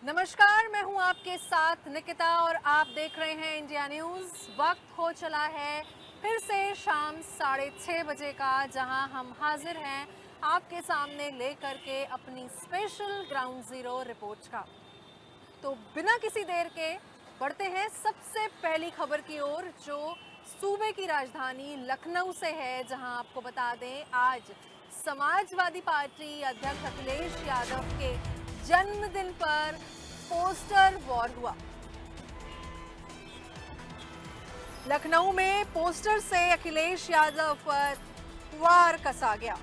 नमस्कार, मैं हूं आपके साथ निकिता और आप देख रहे हैं इंडिया न्यूज़। वक्त हो चला है फिर से शाम 6:30 बजे का, जहां हम हाजिर हैं आपके सामने लेकर के अपनी स्पेशल ग्राउंड जीरो रिपोर्ट का। तो बिना किसी देर के बढ़ते हैं सबसे पहली खबर की ओर, जो सूबे की राजधानी लखनऊ से है, जहां आपको बता दें आज समाजवादी पार्टी अध्यक्ष अखिलेश यादव के जन्मदिन पर पोस्टर वॉर हुआ। लखनऊ में पोस्टर से अखिलेश यादव पर वार कसा गया।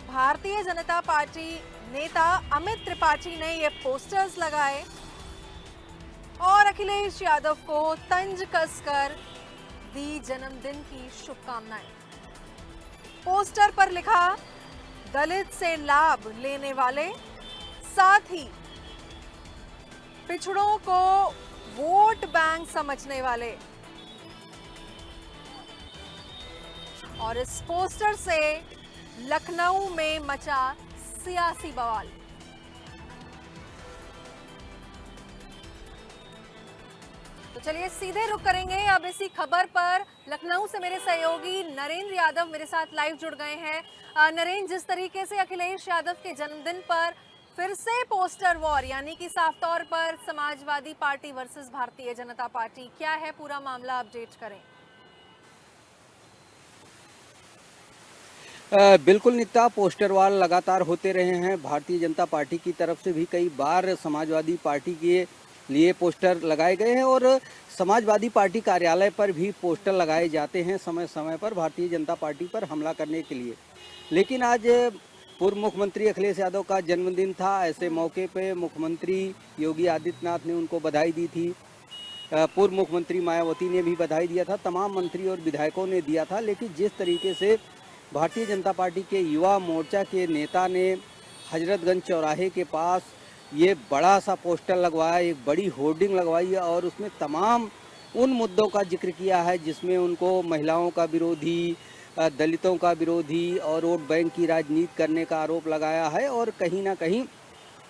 भारतीय जनता पार्टी नेता अमित त्रिपाठी ने ये पोस्टर्स लगाए और अखिलेश यादव को तंज कसकर दी जन्मदिन की शुभकामनाएं। पोस्टर पर लिखा, दलित से लाभ लेने वाले, साथ ही पिछड़ों को वोट बैंक समझने वाले। और इस पोस्टर से लखनऊ में मचा सियासी बवाल। तो चलिए सीधे रुक करेंगे अब इसी खबर पर। लखनऊ से मेरे सहयोगी नरेंद्र यादव मेरे साथ लाइव जुड़ गए हैं। नरेंद्र, जिस तरीके से अखिलेश यादव के जन्मदिन पर फिर से पोस्टर वॉर, यानी कि साफ तौर पर Samajwadi party versus Bharatiya Janata party, क्या है पूरा मामला, अपडेट करें। बिल्कुल नित्या, पोस्टर वार लगातार होते रहे हैं। भारतीय जनता पार्टी की तरफ से भी कई बार समाजवादी पार्टी के लिए पोस्टर लगाए गए हैं और समाजवादी पार्टी कार्यालय पर भी पोस्टर लगाए जाते हैं समय समय पर भारतीय जनता पार्टी पर हमला करने के लिए। लेकिन आज पूर्व मुख्यमंत्री अखिलेश यादव का जन्मदिन था। ऐसे मौके पे मुख्यमंत्री योगी आदित्यनाथ ने उनको बधाई दी थी। पूर्व मुख्यमंत्री मायावती ने भी बधाई दिया था, तमाम मंत्री और विधायकों ने दिया था। लेकिन जिस तरीके से भारतीय जनता पार्टी के युवा मोर्चा के नेता ने हजरतगंज चौराहे के पास ये बड़ा सा पोस्टर लगवाया, एक बड़ी होर्डिंग लगवाई है और उसमें तमाम उन मुद्दों का जिक्र किया है जिसमें उनको महिलाओं का विरोधी, दलितों का विरोधी और वोट बैंक की राजनीति करने का आरोप लगाया है। और कहीं ना कहीं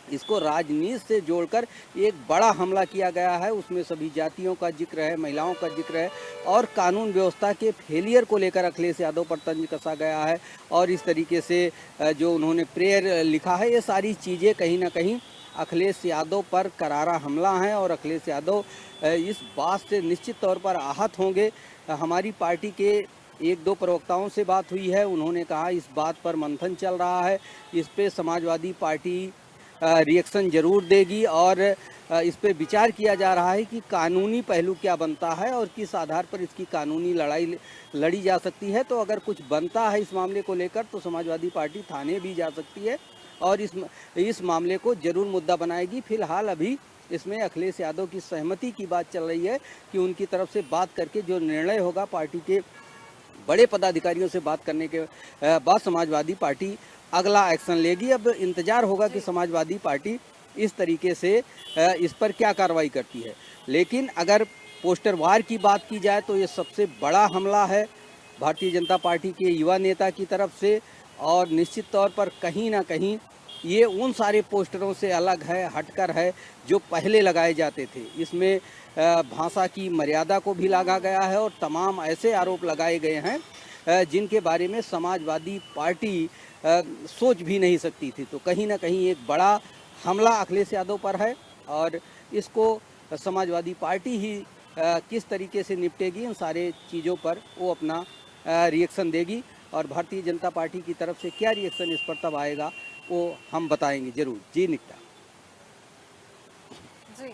इसको राजनीति से जोड़कर एक बड़ा हमला किया गया है। उसमें सभी जातियों का जिक्र है, महिलाओं का जिक्र है और कानून व्यवस्था के फेलियर को लेकर अखिलेश यादव पर तंज कसा गया है। और इस तरीके से जो उन्होंने प्रेयर लिखा है, ये सारी चीज़ें कहीं ना कहीं अखिलेश यादव पर करारा हमला है और अखिलेश यादव इस बात से निश्चित तौर पर आहत होंगे। हमारी पार्टी के एक दो प्रवक्ताओं से बात हुई है, उन्होंने कहा इस बात पर मंथन चल रहा है, इस पे समाजवादी पार्टी रिएक्शन जरूर देगी और इस पे विचार किया जा रहा है कि कानूनी पहलू क्या बनता है और किस आधार पर इसकी कानूनी लड़ाई लड़ी जा सकती है। तो अगर कुछ बनता है इस मामले को लेकर तो समाजवादी पार्टी थाने भी जा सकती है और इस मामले को जरूर मुद्दा बनाएगी। फिलहाल अभी इसमें अखिलेश यादव की सहमति की बात चल रही है कि उनकी तरफ से बात करके जो निर्णय होगा, पार्टी के बड़े पदाधिकारियों से बात करने के बाद समाजवादी पार्टी अगला एक्शन लेगी। अब इंतजार होगा कि समाजवादी पार्टी इस तरीके से इस पर क्या कार्रवाई करती है। लेकिन अगर पोस्टर वार की बात की जाए तो ये सबसे बड़ा हमला है भारतीय जनता पार्टी के युवा नेता की तरफ से और निश्चित तौर पर कहीं ना कहीं ये उन सारे पोस्टरों से अलग है, हटकर है जो पहले लगाए जाते थे। इसमें भाषा की मर्यादा को भी लागा गया है और तमाम ऐसे आरोप लगाए गए हैं जिनके बारे में समाजवादी पार्टी सोच भी नहीं सकती थी। तो कहीं ना कहीं एक बड़ा हमला अखिलेश यादव पर है और इसको समाजवादी पार्टी ही किस तरीके से निपटेगी, इन सारे चीज़ों पर वो अपना रिएक्शन देगी और भारतीय जनता पार्टी की तरफ से क्या रिएक्शन इस पर तब आएगा वो हम बताएंगे जरूर। जी निकिता। जी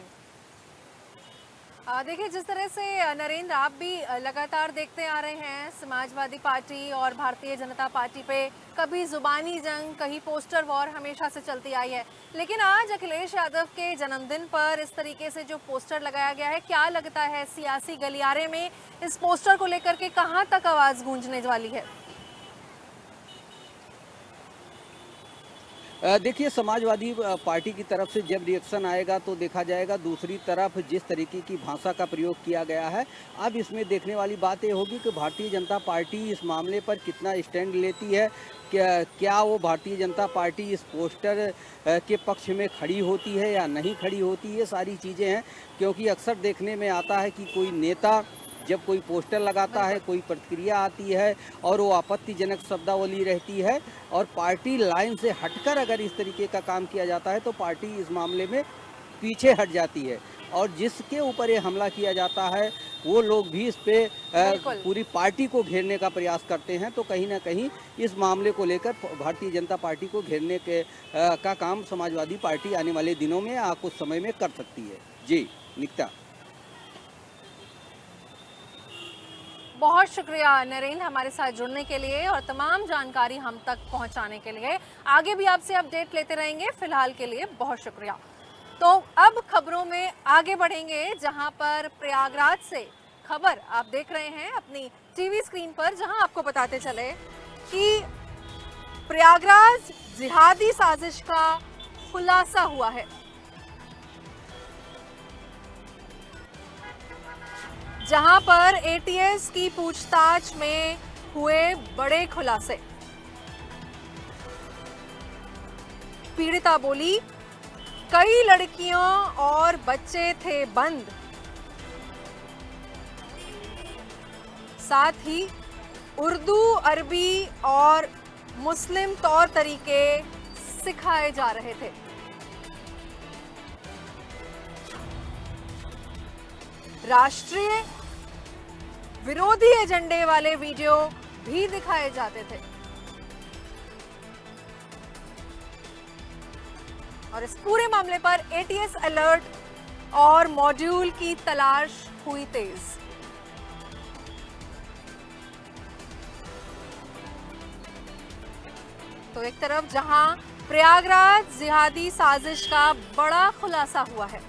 देखिए, जिस तरह से नरेंद्र आप भी लगातार देखते आ रहे हैं समाजवादी पार्टी और भारतीय जनता पार्टी पे कभी जुबानी जंग, कहीं पोस्टर वॉर हमेशा से चलती आई है। लेकिन आज अखिलेश यादव के जन्मदिन पर इस तरीके से जो पोस्टर लगाया गया है, क्या लगता है सियासी गलियारे में इस पोस्टर को लेकर के कहां तक आवाज गूंजने वाली है? देखिए, समाजवादी पार्टी की तरफ से जब रिएक्शन आएगा तो देखा जाएगा। दूसरी तरफ जिस तरीके की भाषा का प्रयोग किया गया है, अब इसमें देखने वाली बात ये होगी कि भारतीय जनता पार्टी इस मामले पर कितना स्टैंड लेती है। क्या वो भारतीय जनता पार्टी इस पोस्टर के पक्ष में खड़ी होती है या नहीं खड़ी होती है, सारी चीज़ें हैं। क्योंकि अक्सर देखने में आता है कि कोई नेता जब कोई पोस्टर लगाता है, कोई प्रतिक्रिया आती है और वो आपत्तिजनक शब्दावली रहती है और पार्टी लाइन से हटकर अगर इस तरीके का काम किया जाता है तो पार्टी इस मामले में पीछे हट जाती है। और जिसके ऊपर ये हमला किया जाता है वो लोग भी इस पे पूरी पार्टी को घेरने का प्रयास करते हैं। तो कहीं ना कहीं इस मामले को लेकर भारतीय जनता पार्टी को घेरने का काम समाजवादी पार्टी आने वाले दिनों में या कुछ समय में कर सकती है। जी निकिता। बहुत शुक्रिया नरेंद्र हमारे साथ जुड़ने के लिए और तमाम जानकारी हम तक पहुंचाने के लिए। आगे भी आपसे अपडेट लेते रहेंगे। फिलहाल के लिए बहुत शुक्रिया। तो अब खबरों में आगे बढ़ेंगे, जहां पर प्रयागराज से खबर आप देख रहे हैं अपनी टीवी स्क्रीन पर, जहां आपको बताते चले कि प्रयागराज जिहादी साजिश का खुलासा हुआ है। जहां पर एटीएस की पूछताछ में हुए बड़े खुलासे। पीड़िता बोली, कई लड़कियां और बच्चे थे बंद, साथ ही उर्दू, अरबी और मुस्लिम तौर तरीके सिखाए जा रहे थे। राष्ट्रीय विरोधी एजेंडे वाले वीडियो भी दिखाए जाते थे और इस पूरे मामले पर एटीएस अलर्ट और मॉड्यूल की तलाश हुई तेज। तो एक तरफ जहां प्रयागराज जिहादी साजिश का बड़ा खुलासा हुआ है,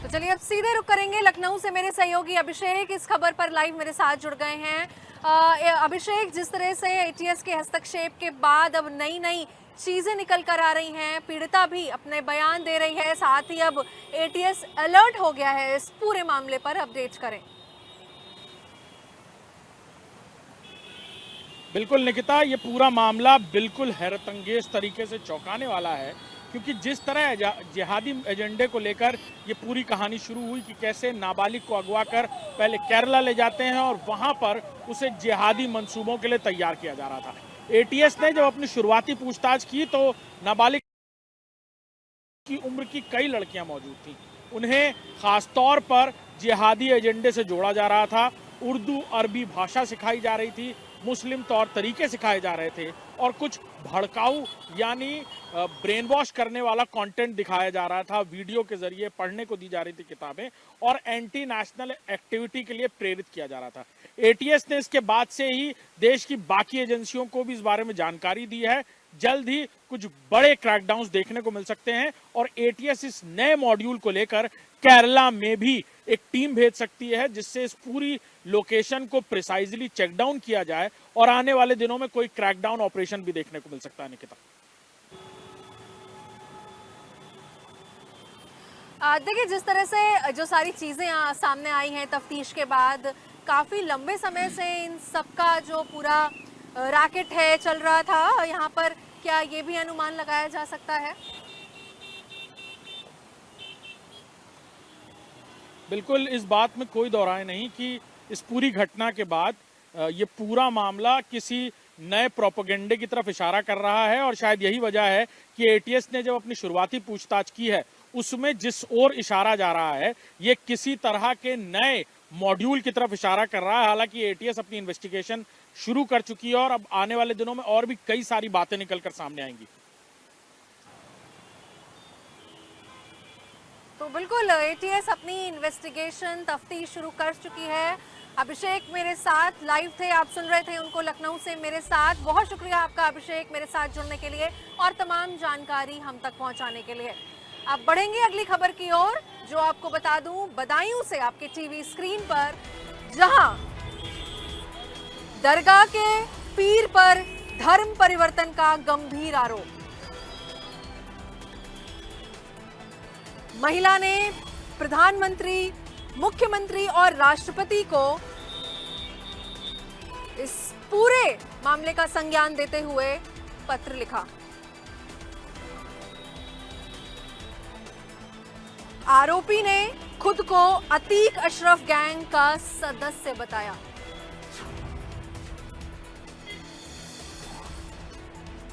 तो चलिए अब सीधे रुक करेंगे लखनऊ से। मेरे सहयोगी अभिषेक इस खबर पर लाइव मेरे साथ जुड़ गए हैं। अभिषेक, जिस तरह से एटीएस के हस्तक्षेप के बाद अब नई नई चीजें निकल कर आ रही हैं, पीड़िता भी अपने बयान दे रही है, साथ ही अब एटीएस अलर्ट हो गया है, इस पूरे मामले पर अपडेट करें। बिल्कुल निकिता, ये पूरा मामला बिल्कुल हैरतअंगेज तरीके से चौंकाने वाला है, क्योंकि जिस तरह जिहादी एजेंडे को लेकर ये पूरी कहानी शुरू हुई कि कैसे नाबालिग को अगवा कर पहले केरला ले जाते हैं और वहां पर उसे जिहादी मंसूबों के लिए तैयार किया जा रहा था। एटीएस ने जब अपनी शुरुआती पूछताछ की तो नाबालिग की उम्र की कई लड़कियां मौजूद थीं। उन्हें खासतौर पर जिहादी एजेंडे से जोड़ा जा रहा था। उर्दू, अरबी भाषा सिखाई जा रही थी, मुस्लिम तौर तरीके सिखाए जा रहे थे और कुछ भड़काऊ यानी ब्रेन वॉश करने वाला कंटेंट दिखाया जा रहा था। वीडियो के जरिए पढ़ने को दी जा रही थी किताबें और एंटी नेशनल एक्टिविटी के लिए प्रेरित किया जा रहा था। एटीएस ने इसके बाद से ही देश की बाकी एजेंसियों को भी इस बारे में जानकारी दी है। जल्द ही कुछ बड़े क्रैकडाउन्स देखने को मिल सकते हैं और एटीएस इस नए मॉड्यूल को लेकर केरला में भी एक टीम भेज सकती है, जिससे इस पूरी लोकेशन को प्रिसाइजली चेक डाउन किया जाए और आने वाले दिनों में कोई क्रैकडाउन ऑपरेशन भी देखने को मिल सकता है। निकिता, देखिए, जिस तरह से जो सारी चीजें सामने आई हैं तफ्तीश के बाद, काफी लंबे समय से इन सबका जो पूरा रैकेट है चल रहा था यहाँ पर, क्या ये भी अनुमान लगाया जा सकता है? बिल्कुल, इस बात में कोई दो राय नहीं कि इस पूरी घटना के बाद ये पूरा मामला किसी नए प्रोपेगेंडे की तरफ इशारा कर रहा है और शायद यही वजह है कि एटीएस ने जब अपनी शुरुआती पूछताछ की है उसमें जिस ओर इशारा जा रहा है ये किसी तरह के नए मॉड्यूल की तरफ इशारा कर रहा है। हालांकि एटीएस अपनी इन्वेस्टिगेशन शुरू कर चुकी है और अब आने वाले दिनों में और भी कई सारी बातें निकलकर सामने आएंगी। तो बिल्कुल एटीएस अपनी इन्वेस्टिगेशन तफ्तीश शुरू कर चुकी है। अभिषेक मेरे साथ लाइव थे, आप सुन रहे थे उनको लखनऊ से मेरे साथ। बहुत शुक्रिया आपका अभिषेक, मेरे साथ जुड़ने के लिए और तमाम जानकारी हम तक पहुंचाने के लिए। अब बढ़ेंगे अगली खबर की ओर, जो आपको बता दूं बदायूं से आपके टीवी स्क्रीन पर, जहां दरगाह के पीर पर धर्म परिवर्तन का गंभीर आरोप। महिला ने प्रधानमंत्री, मुख्यमंत्री और राष्ट्रपति को इस पूरे मामले का संज्ञान देते हुए पत्र लिखा। आरोपी ने खुद को अतीक अशरफ गैंग का सदस्य बताया।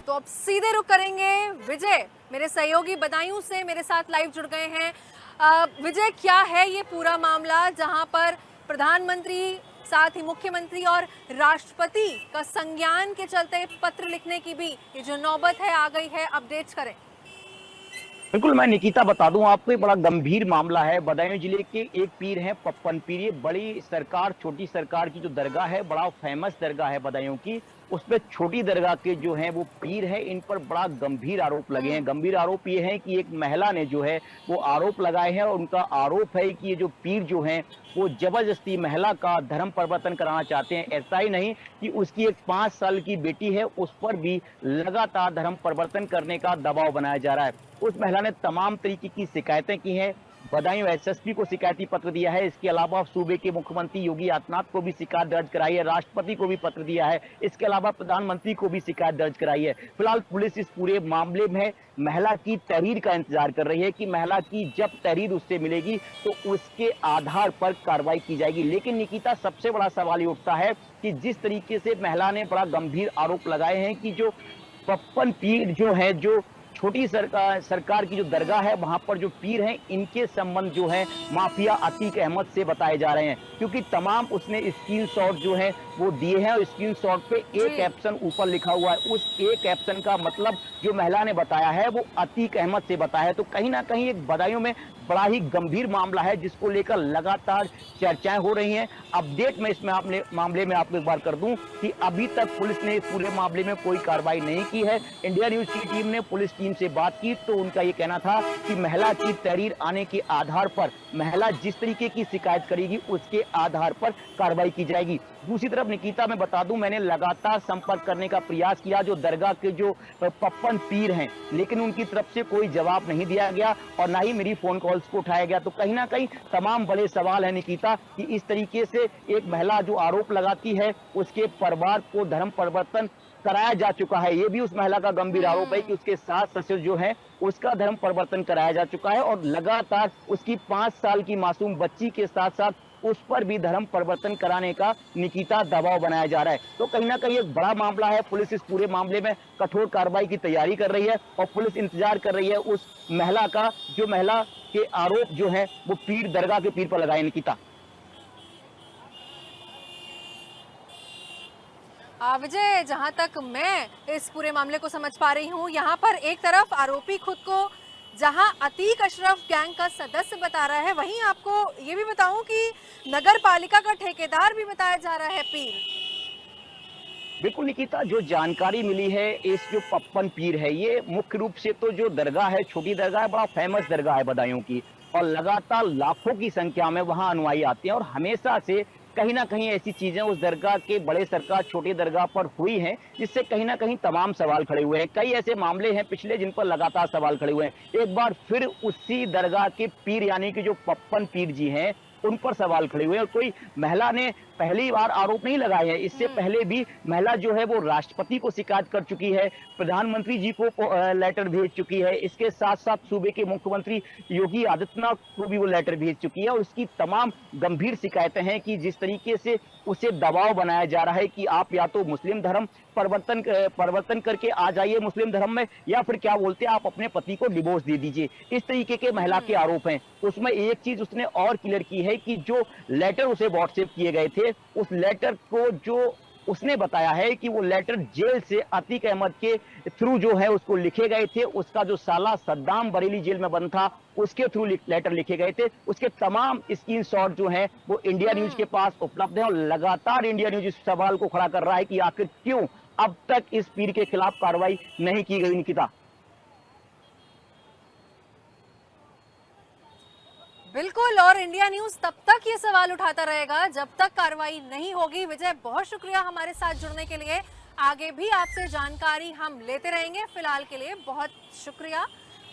तो अब सीधे रुक करेंगे विजय, मेरे सहयोगी बदायूं से मेरे साथ लाइव जुड़ गए हैं। विजय, क्या है ये पूरा मामला जहां पर प्रधानमंत्री, साथ ही मुख्यमंत्री और राष्ट्रपति का संज्ञान के चलते पत्र लिखने की भी ये जो नौबत है आ गई है? अपडेट्स करें। बिल्कुल, मैं निकिता बता दूं आपको, ये बड़ा गंभीर मामला है। बदायूं जिले के एक पीर हैं पप्पन पीर। ये बड़ी सरकार छोटी सरकार की जो दरगाह है, बड़ा फेमस दरगाह है बदायूं की, उसमें छोटी दरगाह के जो हैं वो पीर हैं, इन पर बड़ा गंभीर आरोप लगे हैं। गंभीर आरोप ये है कि एक महिला ने जो है वो आरोप लगाए हैं, और उनका आरोप है कि ये जो पीर जो हैं वो जबरदस्ती महिला का धर्म परिवर्तन कराना चाहते हैं। ऐसा ही नहीं कि उसकी एक 5 साल की बेटी है, उस पर भी लगातार धर्म परिवर्तन करने का दबाव बनाया जा रहा है। उस महिला ने तमाम तरीके की शिकायतें की हैं। बदायूं एसएसपी को शिकायती पत्र दिया है। इसके अलावा सूबे के मुख्यमंत्री योगी आदित्यनाथ को भी शिकायत दर्ज कराई है, राष्ट्रपति को भी पत्र दिया है, इसके अलावा प्रधानमंत्री को भी शिकायत दर्ज कराई है। फिलहाल पुलिस इस पूरे मामले में महिला की तहरीर का इंतजार कर रही है कि महिला की जब तहरीर उससे मिलेगी तो उसके आधार पर कार्रवाई की जाएगी। लेकिन निकिता, सबसे बड़ा सवाल ये उठता है कि जिस तरीके से महिला ने बड़ा गंभीर आरोप लगाए हैं कि जो पप्पन पीर जो है, जो छोटी सरकार की जो दरगाह है वहां पर जो पीर हैं, इनके संबंध जो है माफिया अतीक अहमद से बताए जा रहे हैं, क्योंकि तमाम उसने स्क्रीनशॉट जो है वो दिए हैं, और स्क्रीनशॉट पे एक कैप्शन ऊपर लिखा हुआ है। उस एक कैप्शन का मतलब जो महिला ने बताया है वो अतीक अहमद से बताया है। तो कहीं ना कहीं एक बदायूं में बड़ा ही गंभीर मामला है, जिसको लेकर लगातार चर्चाएं हो रही हैं। अपडेट मैं इस मामले में आपको एक बार कर दूं कि अभी तक पुलिस ने इस पूरे मामले में कोई कार्रवाई नहीं की है। इंडिया न्यूज की टीम ने पुलिस टीम से बात की तो उनका ये कहना था कि महिला की तहरीर आने के आधार पर महिला जिस तरीके की शिकायत करेगी उसके आधार पर कार्रवाई की जाएगी। दूसरी तरफ निकिता, मैं बता दूं, मैंने लगातार संपर्क करने का प्रयास किया जो दरगाह के जो पप्पन पीर हैं, लेकिन उनकी तरफ से कोई जवाब नहीं दिया गया और ना ही मेरी फोन कॉल्स को उठाया गया। तो कहीं ना कहीं तमाम बड़े सवाल है निकिता कि इस तरीके से एक महिला जो आरोप लगाती है उसके परिवार को धर्म परिवर्तन कराया जा चुका है। ये भी उस महिला का गंभीर आरोप है कि उसके 7 ससुर जो है उसका धर्म परिवर्तन कराया जा चुका है, और लगातार उसकी 5 साल की मासूम बच्ची के साथ साथ उस पर भी धर्म परिवर्तन कराने का निकिता दबाव बनाया जा रहा है। तो कहीं ना कहीं एक बड़ा मामला है। पुलिस इस पूरे मामले में कठोर कार्रवाई की तैयारी कर रही है, और पुलिस इंतजार कर रही है उस महिला का, जो महिला के आरोप जो है वो पीर दरगाह के पीर पर लगाए। निकिता, विजय, जहां तक मैं इस पूरे मामले को समझ पा रही हूं, यहाँ पर एक तरफ आरोपी खुद को जहां अतीक अशरफ गैंग का सदस्य बता रहा है, वहीं आपको ये भी बताऊं कि नगर पालिका का ठेकेदार भी बताया जा रहा है पीर। बिल्कुल निकिता, जो जानकारी मिली है, इस जो पप्पन पीर है ये मुख्य रूप से तो जो दरगाह है, छोटी दरगाह है, बड़ा फेमस दरगाह है बदायूं की, और लगातार लाखों की संख्या में वहां अनुयायी आते हैं, और हमेशा से कहीं ना कहीं ऐसी चीजें उस दरगाह के बड़े सरकार छोटे दरगाह पर हुई हैं, जिससे कहीं ना कहीं तमाम सवाल खड़े हुए हैं। कई ऐसे मामले हैं पिछले जिन पर लगातार सवाल खड़े हुए हैं। एक बार फिर उसी दरगाह के पीर यानी कि जो पप्पन पीर जी हैं उन पर सवाल खड़े हुए हैं, और कोई महिला ने पहली बार आरोप नहीं लगाए हैं। इससे पहले भी महिला जो है वो राष्ट्रपति को शिकायत कर चुकी है, प्रधानमंत्री जी को लेटर भेज चुकी है, इसके साथ साथ सूबे के मुख्यमंत्री योगी आदित्यनाथ को भी वो लेटर भेज चुकी है, और उसकी तमाम गंभीर शिकायतें हैं कि जिस तरीके से उसे दबाव बनाया जा रहा है कि आप या तो मुस्लिम धर्म परिवर्तन करके आ जाइए मुस्लिम धर्म में, या फिर क्या बोलते हैं आप अपने पति को डिवोर्स दे दीजिए। इस तरीके के महिला के आरोप हैं। उसमें एक चीज उसने और क्लियर की है कि जो लेटर उसे व्हाट्सएप किए गए थे, उस लेटर को जो उसने बताया है कि वो लेटर जेल से अतीक अहमद के थ्रू जो है उसको लिखे गए थे। उसका जो साला सद्दाम बरेली जेल में बंद था उसके थ्रू लेटर लिखे गए थे। उसके तमाम स्क्रीनशॉट जो हैं वो इंडिया न्यूज के पास उपलब्ध है, और लगातार इंडिया न्यूज इस सवाल को खड़ा कर रहा है कि आखिर क्यों अब तक इस पीर के खिलाफ कार्रवाई नहीं की गई। निकिता, बिल्कुल, और इंडिया न्यूज तब तक ये सवाल उठाता रहेगा जब तक कार्रवाई नहीं होगी। विजय, बहुत शुक्रिया हमारे साथ जुड़ने के लिए। आगे भी आपसे जानकारी हम लेते रहेंगे। फिलहाल के लिए बहुत शुक्रिया।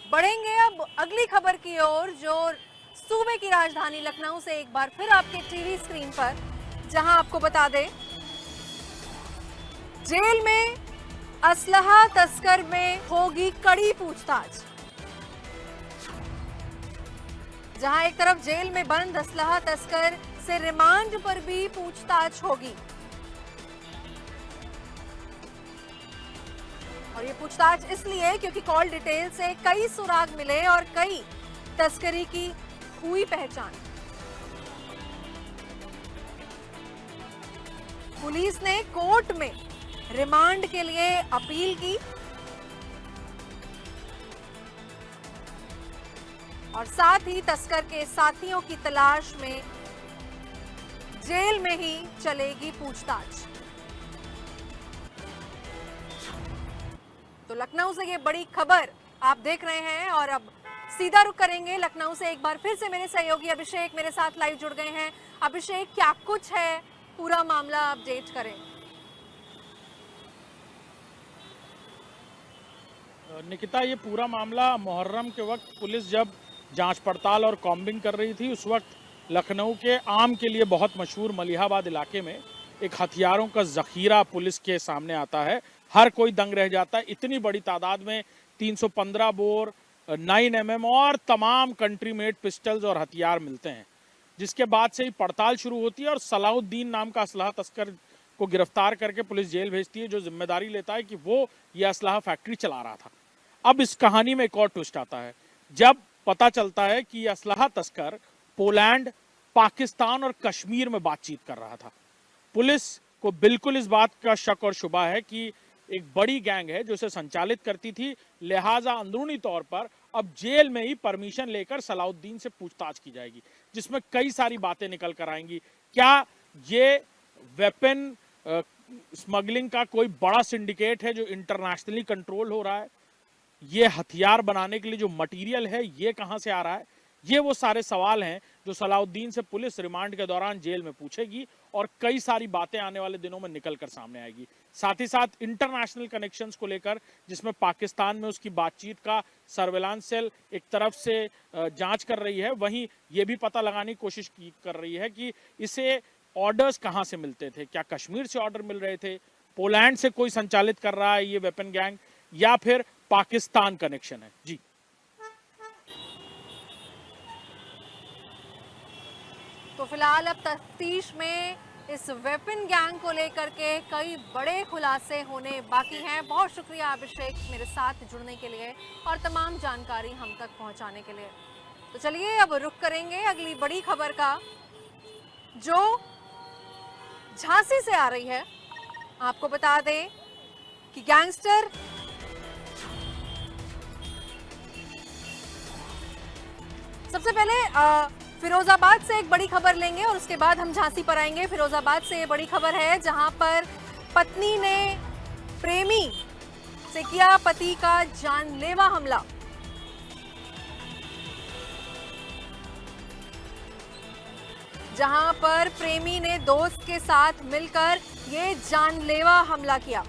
बढ़ेंगे अब अगली खबर की ओर, जो सूबे की राजधानी लखनऊ से एक बार फिर आपके टीवी स्क्रीन पर, जहां आपको बता दें जेल में असलहा तस्कर में होगी कड़ी पूछताछ। जहां एक तरफ जेल में बंद असलहा तस्कर से रिमांड पर भी पूछताछ होगी, और ये पूछताछ इसलिए क्योंकि कॉल डिटेल से कई सुराग मिले और कई तस्करी की हुई पहचान। पुलिस ने कोर्ट में रिमांड के लिए अपील की और साथ ही तस्कर के साथियों की तलाश में जेल में ही चलेगी पूछताछ। तो लखनऊ से ये बड़ी खबर आप देख रहे हैं और अब सीधा रुख करेंगे लखनऊ से। एक बार फिर से मेरे सहयोगी अभिषेक मेरे साथ लाइव जुड़ गए हैं। अभिषेक, क्या कुछ है पूरा मामला अपडेट करें। निकिता, ये पूरा मामला मुहर्रम के वक्त पुलिस जब जांच पड़ताल और कॉम्बिंग कर रही थी, उस वक्त लखनऊ के आम के लिए बहुत मशहूर मलिहाबाद इलाके में एक हथियारों का जखीरा पुलिस के सामने आता है। हर कोई दंग रह जाता है, इतनी बड़ी तादाद में 315 बोर 9mm और तमाम कंट्री मेड पिस्टल्स और हथियार मिलते हैं, जिसके बाद से ही पड़ताल शुरू होती है और सलाउद्दीन नाम का असलहा तस्कर को गिरफ्तार करके पुलिस जेल भेजती है, जो जिम्मेदारी लेता है कि वो ये असलहा फैक्ट्री चला रहा था। अब इस कहानी में एक और ट्विस्ट आता है, जब पता चलता है कि ये असलहा तस्कर पोलैंड, पाकिस्तान और कश्मीर में बातचीत कर रहा था। पुलिस को बिल्कुल इस बात का शक और शुबा है कि एक बड़ी गैंग है जो इसे संचालित करती थी, लिहाजा अंदरूनी तौर पर अब जेल में ही परमिशन लेकर सलाउद्दीन से पूछताछ की जाएगी, जिसमें कई सारी बातें निकल कर आएंगी। क्या ये वेपन स्मगलिंग का कोई बड़ा सिंडिकेट है जो इंटरनेशनली कंट्रोल हो रहा है? ये हथियार बनाने के लिए जो मटेरियल है ये कहां से आ रहा है? ये वो सारे सवाल हैं जो सलाउद्दीन से पुलिस रिमांड के दौरान जेल में पूछेगी और कई सारी बातें आने वाले दिनों में निकल कर सामने आएगी। साथ ही साथ इंटरनेशनल कनेक्शंस को लेकर, जिसमें पाकिस्तान में उसकी बातचीत का सर्वेलांस सेल एक तरफ से जांच कर रही है, वहीं ये भी पता लगाने की कोशिश कर रही है कि इसे ऑर्डर्स कहां से मिलते थे। क्या कश्मीर से ऑर्डर मिल रहे थे, पोलैंड से कोई संचालित कर रहा है ये वेपन गैंग, या फिर पाकिस्तान कनेक्शन है? जी तो फिलहाल अब तफ्तीश में इस वेपन गैंग को लेकर के कई बड़े खुलासे होने बाकी हैं। बहुत शुक्रिया अभिषेक मेरे साथ जुड़ने के लिए और तमाम जानकारी हम तक पहुंचाने के लिए। तो चलिए अब रुख करेंगे अगली बड़ी खबर का, जो झांसी से आ रही है। आपको बता दें कि गैंगस्टर सबसे पहले फिरोजाबाद से एक बड़ी खबर लेंगे और उसके बाद हम झांसी पर आएंगे। फिरोजाबाद से ये बड़ी खबर है जहां पर पत्नी ने प्रेमी से किया पति का जानलेवा हमला। जहां पर प्रेमी ने दोस्त के साथ मिलकर ये जानलेवा हमला किया।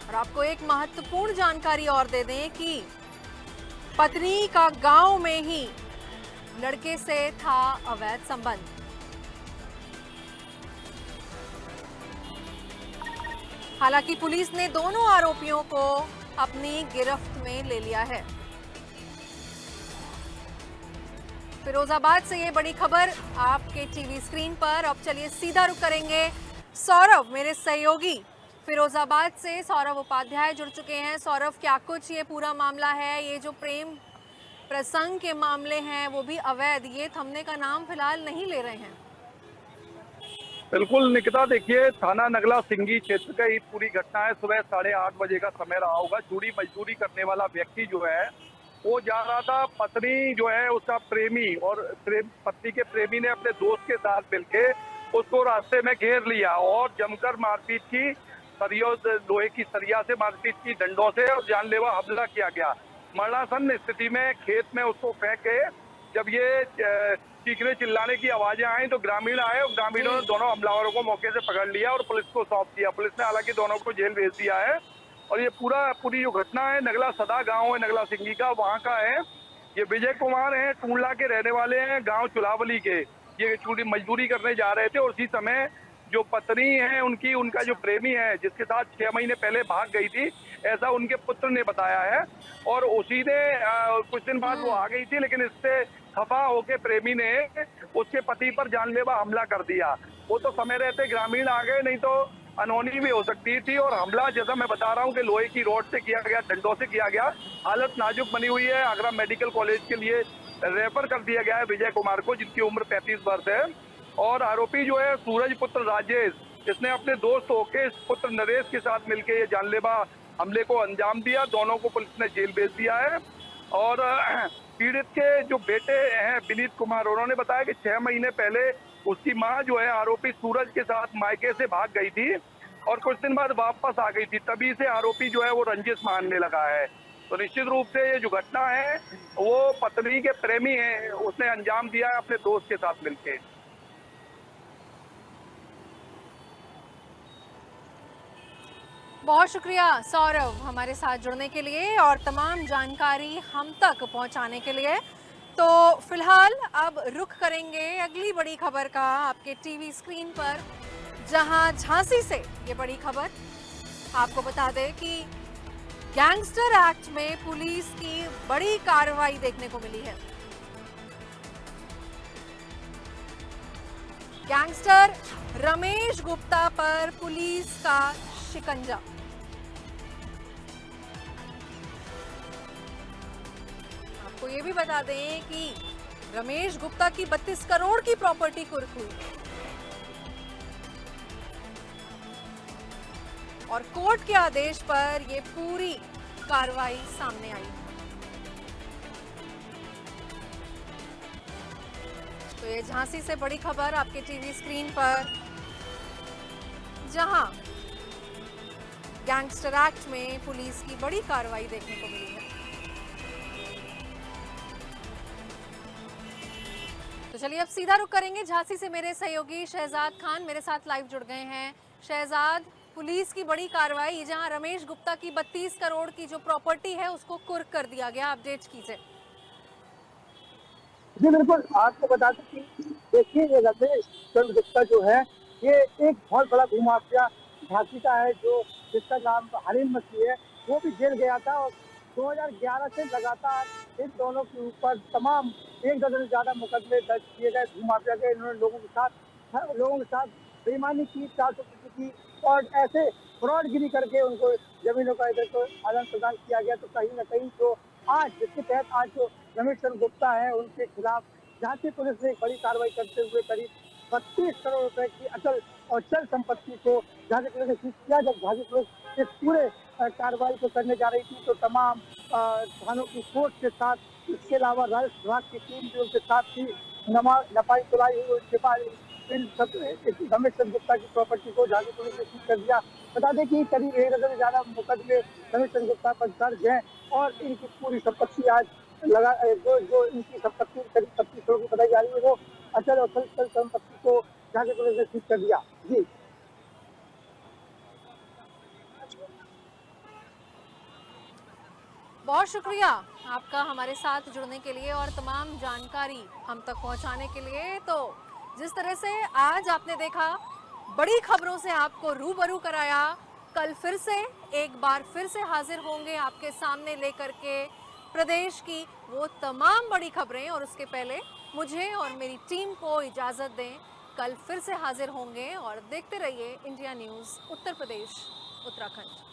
और आपको एक महत्वपूर्ण जानकारी और दे दें कि पत्नी का गांव में ही लड़के से था अवैध संबंध। हालांकि पुलिस ने दोनों आरोपियों को अपनी गिरफ्त में ले लिया है। फिरोजाबाद से ये बड़ी खबर आपके टीवी स्क्रीन पर। अब चलिए सीधा रुख करेंगे सौरभ, मेरे सहयोगी फिरोजाबाद से सौरभ उपाध्याय जुड़ चुके हैं। सौरभ, क्या कुछ ये पूरा मामला है? ये जो प्रेम प्रसंग के मामले हैं वो भी अवैध, ये थमने का नाम फिलहाल नहीं ले रहे हैं। बिल्कुल निकिता, देखिए थाना नगला सिंगी क्षेत्र का ही पूरी घटना है। सुबह 8:30 बजे का समय रहा होगा। चूड़ी मजदूरी करने वाला व्यक्ति जो है वो जा रहा था। पत्नी जो है उसका प्रेमी और पत्नी के प्रेमी ने अपने दोस्त के साथ मिलके उसको रास्ते में घेर लिया और जमकर मारपीट की। लोहे की सरिया से मारपीट की, डंडों से, और जानलेवा हमला किया गया। मरणासन्न स्थिति में खेत में उसको फेंक के जब ये चीखने चिल्लाने की आवाजें आई तो ग्रामीण आए और ग्रामीणों ने दोनों हमलावरों को मौके से पकड़ लिया और पुलिस को सौंप दिया। पुलिस ने हालांकि दोनों को जेल भेज दिया है। और ये पूरी जो घटना है नगला सदा गांव है नगला सिंगी का, वहां का है। ये विजय कुमार हैं, टूंडला के रहने वाले हैं, गांव चुलावली के। ये चूड़ी मजदूरी करने जा रहे थे और उसी समय जो पत्नी है उनका जो प्रेमी है जिसके साथ 6 महीने पहले भाग गई थी, ऐसा उनके पुत्र ने बताया है। और उसी ने कुछ दिन बाद वो आ गई थी, लेकिन इससे खफा होके प्रेमी ने उसके पति पर जानलेवा हमला कर दिया। वो तो समय रहते ग्रामीण आ गए, नहीं तो अनहोनी भी हो सकती थी। और हमला जैसा मैं बता रहा हूँ कि लोहे की रॉड से किया गया, डंडों से किया गया। हालत नाजुक बनी हुई है। आगरा मेडिकल कॉलेज के लिए रेफर कर दिया गया है विजय कुमार को, जिनकी उम्र 35 वर्ष है। और आरोपी जो है सूरज पुत्र राजेश, जिसने अपने दोस्त होके इस पुत्र नरेश के साथ मिलकर ये जानलेवा हमले को अंजाम दिया। दोनों को पुलिस ने जेल भेज दिया है। और पीड़ित के जो बेटे हैं विनीत कुमार, उन्होंने बताया कि 6 महीने पहले उसकी मां जो है आरोपी सूरज के साथ मायके से भाग गई थी और कुछ दिन बाद वापस आ गई थी। तभी से आरोपी जो है वो रंजिश मानने लगा है। तो निश्चित रूप से ये जो घटना है वो पत्नी के प्रेमी है, उसने अंजाम दिया है अपने दोस्त के साथ मिलकर। बहुत शुक्रिया सौरभ हमारे साथ जुड़ने के लिए और तमाम जानकारी हम तक पहुंचाने के लिए। तो फिलहाल अब रुख करेंगे अगली बड़ी खबर का आपके टीवी स्क्रीन पर, जहां झांसी से ये बड़ी खबर आपको बता दें कि गैंगस्टर एक्ट में पुलिस की बड़ी कार्रवाई देखने को मिली है। गैंगस्टर रमेश गुप्ता पर पुलिस का शिकंजा। आपको ये भी बता दें कि रमेश गुप्ता की 32 करोड़ की प्रॉपर्टी कुर्क हुई और कोर्ट के आदेश पर यह पूरी कार्रवाई सामने आई। तो ये झांसी से बड़ी खबर आपके टीवी स्क्रीन पर, जहां गैंगस्टर एक्ट में पुलिस की बड़ी कार्रवाई देखने को मिली है। तो चलिए अब सीधा रुख करेंगे झांसी से। मेरे सहयोगी शहजाद खान मेरे साथ लाइव जुड़ गए हैं। शहजाद, पुलिस की बड़ी कार्रवाई जहां रमेश गुप्ता की 32 करोड़ की जो प्रॉपर्टी है उसको कुर्क कर दिया गया, अपडेट कीजिए। जी बिल्कुल, आपको बता दें कि देखिए ये रमेश चंद्र गुप्ता जो है ये एक बहुत बड़ा भूमाफिया झांसी का है, जो जिसका नाम हरीन मछली है। वो भी जेल गया था और 2011 से लगातार इन दोनों के ऊपर तमाम 1 दर्जन से ज्यादा मुकदमे दर्ज किए गए भूमाफिया के। इन्होंने लोगों के साथ बेईमानी की, 400 की और ऐसे फ्रॉडगिरी करके उनको जमीनों का इधर को आदान प्रदान किया गया। तो कहीं ना कहीं जो आज जिसके तहत आज जो रमेश चंद्र गुप्ता है उनके खिलाफ झांसी पुलिस ने एक बड़ी कार्रवाई करते हुए करीब 32 करोड़ रुपए की अचल और चल संपत्ति को झांसी पुलिस ने सीज किया। जब झांसी पुलिस इस पूरे कार्रवाई को करने जा रही थी तो तमाम थानों की फोर्स के साथ, इसके अलावा राजस्व विभाग की टीम भी उनके साथ थी। नपाई तुलाई हुई सिपाही इन सब रमेश चंद्र गुप्ता की प्रॉपर्टी को झांसी पुलिस ने सीज कर दिया। बता दें कि करीब 1 दर्जन से ज्यादा मुकदमे रमेश चंद्र गुप्ता पर दर्ज हैं और इनकी पूरी संपत्ति आज जो इनकी संपत्ति करीब 25 करोड़ की बताई जा रही है वो अचल और चल संपत्ति को झांसी पुलिस ने सीज कर दिया। जी बहुत शुक्रिया आपका हमारे साथ जुड़ने के लिए और तमाम जानकारी हम तक पहुंचाने के लिए। तो जिस तरह से आज आपने देखा, बड़ी खबरों से आपको रूबरू कराया, कल फिर से एक बार फिर से हाजिर होंगे आपके सामने लेकर के प्रदेश की वो तमाम बड़ी खबरें। और उसके पहले मुझे और मेरी टीम को इजाज़त दें, कल फिर से हाजिर होंगे और देखते रहिए इंडिया न्यूज़ उत्तर प्रदेश उत्तराखंड।